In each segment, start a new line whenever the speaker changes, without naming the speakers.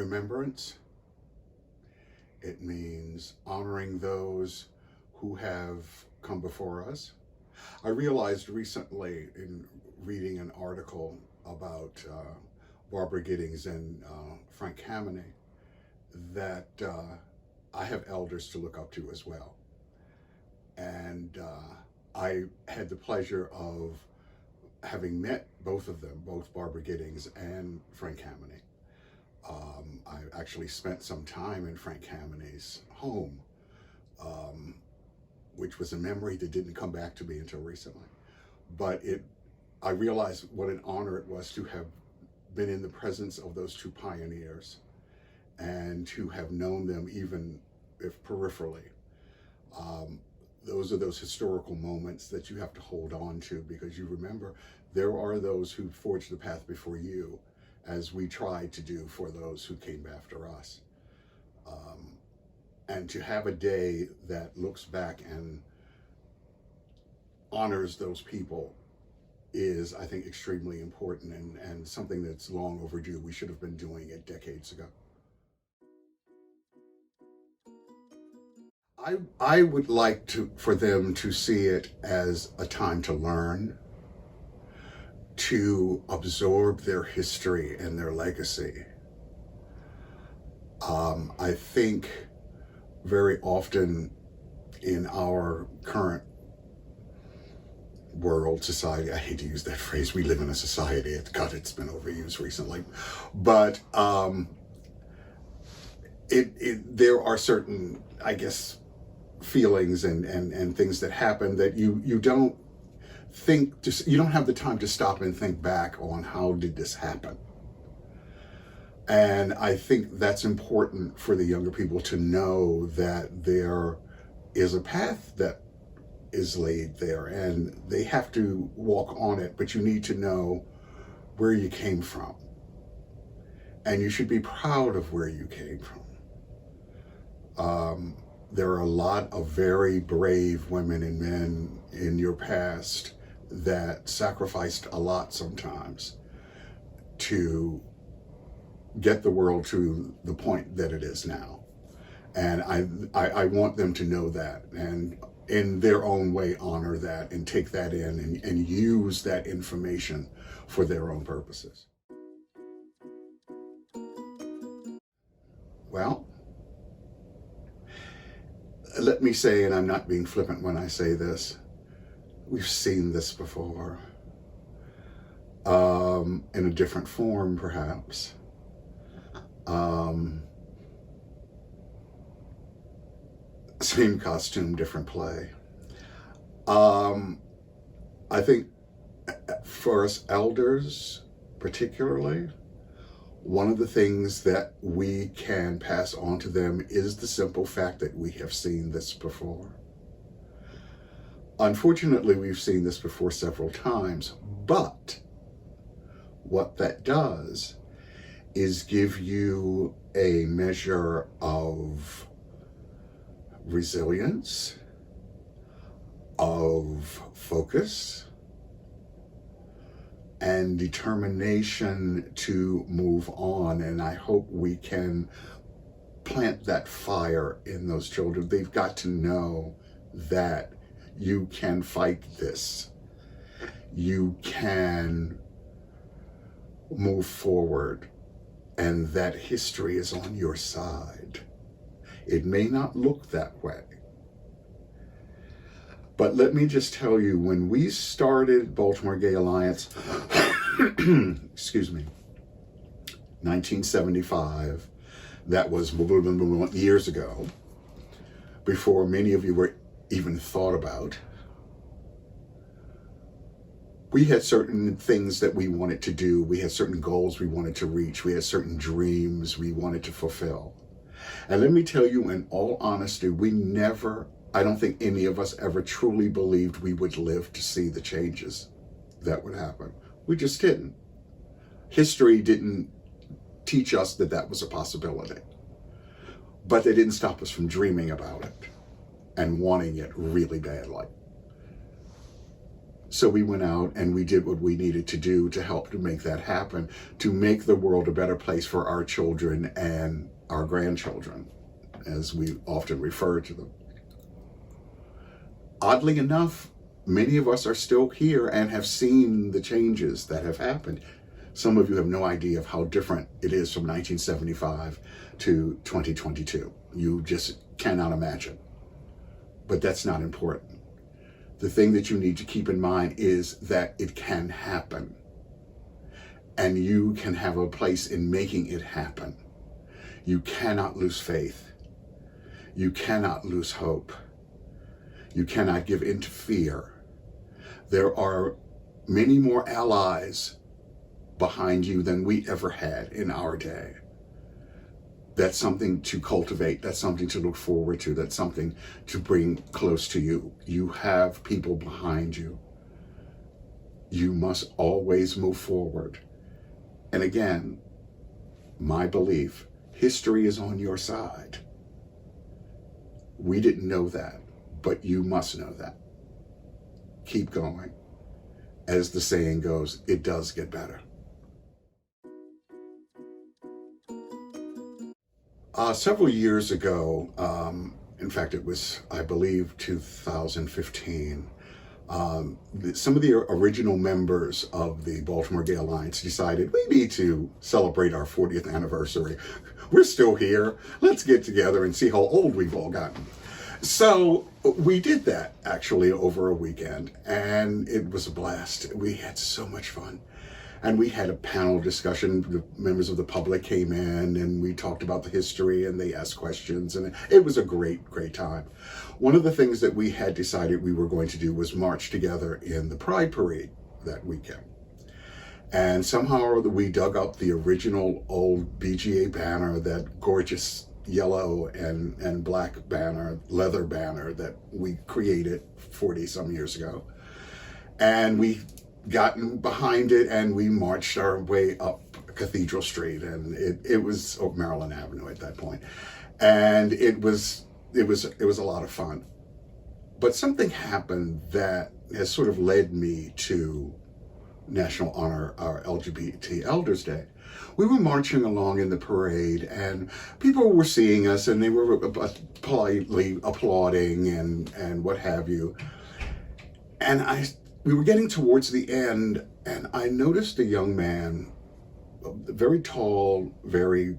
remembrance. It means honoring those who have come before us. I realized recently in reading an article about Barbara Giddings and Frank Kameny that I have elders to look up to as well. And I had the pleasure of having met both of them, both Barbara Giddings and Frank Kameny. I actually spent some time in Frank Kameny's home, which was a memory that didn't come back to me until recently. But I realized what an honor it was to have been in the presence of those two pioneers and to have known them, even if peripherally. Those are those historical moments that you have to hold on to, because you remember there are those who forged the path before you, as we tried to do for those who came after us. And to have a day that looks back and honors those people is, I think, extremely important and something that's long overdue. We should have been doing it decades ago. I would like for them to see it as a time to learn, to absorb their history and their legacy. I think very often in our current world, society, I hate to use that phrase, we live in a society, it's been overused recently, but there are certain, I guess, feelings and things that happen that you don't have the time to stop and think back on how did this happen. And I think that's important for the younger people to know, that there is a path that is laid there and they have to walk on it, but you need to know where you came from. And you should be proud of where you came from. There are a lot of very brave women and men in your past that sacrificed a lot sometimes to get the world to the point that it is now. And I want them to know that, and in their own way honor that and take that in and use that information for their own purposes. Well, let me say, and I'm not being flippant when I say this, we've seen this before, in a different form perhaps. Same costume, different play. I think for us elders particularly, one of the things that we can pass on to them is the simple fact that we have seen this before. Unfortunately, we've seen this before several times, but what that does is give you a measure of resilience, of focus, and determination to move on. And I hope we can plant that fire in those children. They've got to know that you can fight this. You can move forward, and that history is on your side. It may not look that way. But let me just tell you, when we started Baltimore Gay Alliance, excuse me, 1975, that was years ago, before many of you were even thought about, we had certain things that we wanted to do. We had certain goals we wanted to reach. We had certain dreams we wanted to fulfill. And let me tell you, in all honesty, I don't think any of us ever truly believed we would live to see the changes that would happen. We just didn't. History didn't teach us that that was a possibility. But they didn't stop us from dreaming about it and wanting it really badly. So we went out and we did what we needed to do to help to make that happen, to make the world a better place for our children and our grandchildren, as we often refer to them. Oddly enough, many of us are still here and have seen the changes that have happened. Some of you have no idea of how different it is from 1975 to 2022. You just cannot imagine. But that's not important. The thing that you need to keep in mind is that it can happen. And you can have a place in making it happen. You cannot lose faith. You cannot lose hope. You cannot give in to fear. There are many more allies behind you than we ever had in our day. That's something to cultivate. That's something to look forward to. That's something to bring close to you. You have people behind you. You must always move forward. And again, my belief, history is on your side. We didn't know that, but you must know that. Keep going. As the saying goes, it does get better. Several years ago, in fact, it was, I believe, 2015, some of the original members of the Baltimore Gay Alliance decided we need to celebrate our 40th anniversary. We're still here. Let's get together and see how old we've all gotten. So we did that actually over a weekend, and it was a blast. We had so much fun. And we had a panel discussion. The members of the public came in and we talked about the history and they asked questions, and it was a great, great time. One of the things that we had decided we were going to do was march together in the Pride Parade that weekend. And somehow we dug up the original old BGA banner, that gorgeous yellow and black banner, leather banner that we created 40 some years ago. And we gotten behind it and we marched our way up Cathedral Street, and it was Maryland Avenue at that point. And it was a lot of fun. But something happened that has sort of led me to National Honor our LGBT Elders Day. We were marching along in the parade and people were seeing us and they were politely applauding and what have you. And we were getting towards the end and I noticed a young man, a very tall, very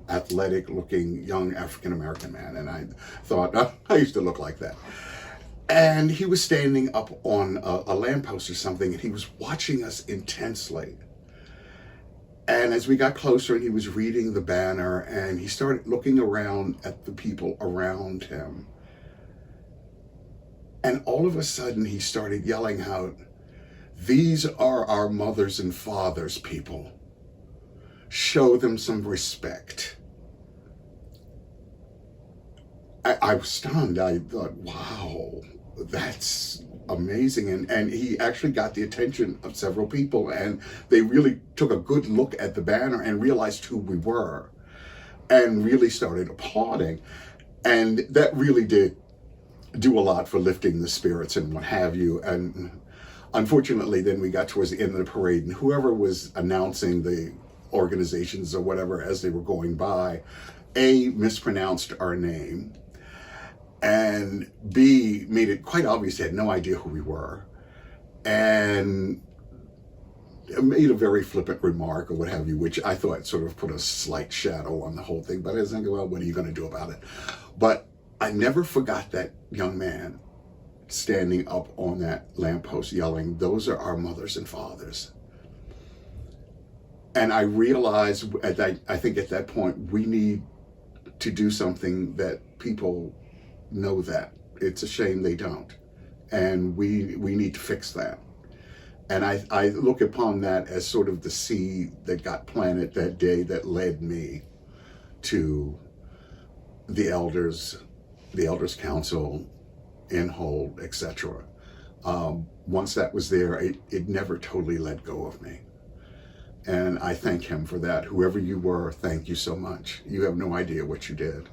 athletic looking young African-American man. And I thought, oh, I used to look like that. And he was standing up on a lamppost or something, and he was watching us intensely. And as we got closer and he was reading the banner, and he started looking around at the people around him. And all of a sudden he started yelling out, "These are our mothers and fathers, people. Show them some respect." I was stunned. I thought, wow, that's amazing. And he actually got the attention of several people, and they really took a good look at the banner and realized who we were and really started applauding. And that really did do a lot for lifting the spirits and what have you. And unfortunately, then we got towards the end of the parade, and whoever was announcing the organizations or whatever as they were going by, A, mispronounced our name, and B, made it quite obvious they had no idea who we were, and made a very flippant remark or what have you, which I thought sort of put a slight shadow on the whole thing. But I was thinking, well, what are you going to do about it? But I never forgot that young man standing up on that lamppost yelling, "Those are our mothers and fathers." And I realized, I think at that point, we need to do something that people know that. It's a shame they don't. And we need to fix that. And I look upon that as sort of the seed that got planted that day that led me to the Elders Council, in whole, etc. Once that was there, it never totally let go of me. And I thank him for that. Whoever you were, thank you so much. You have no idea what you did.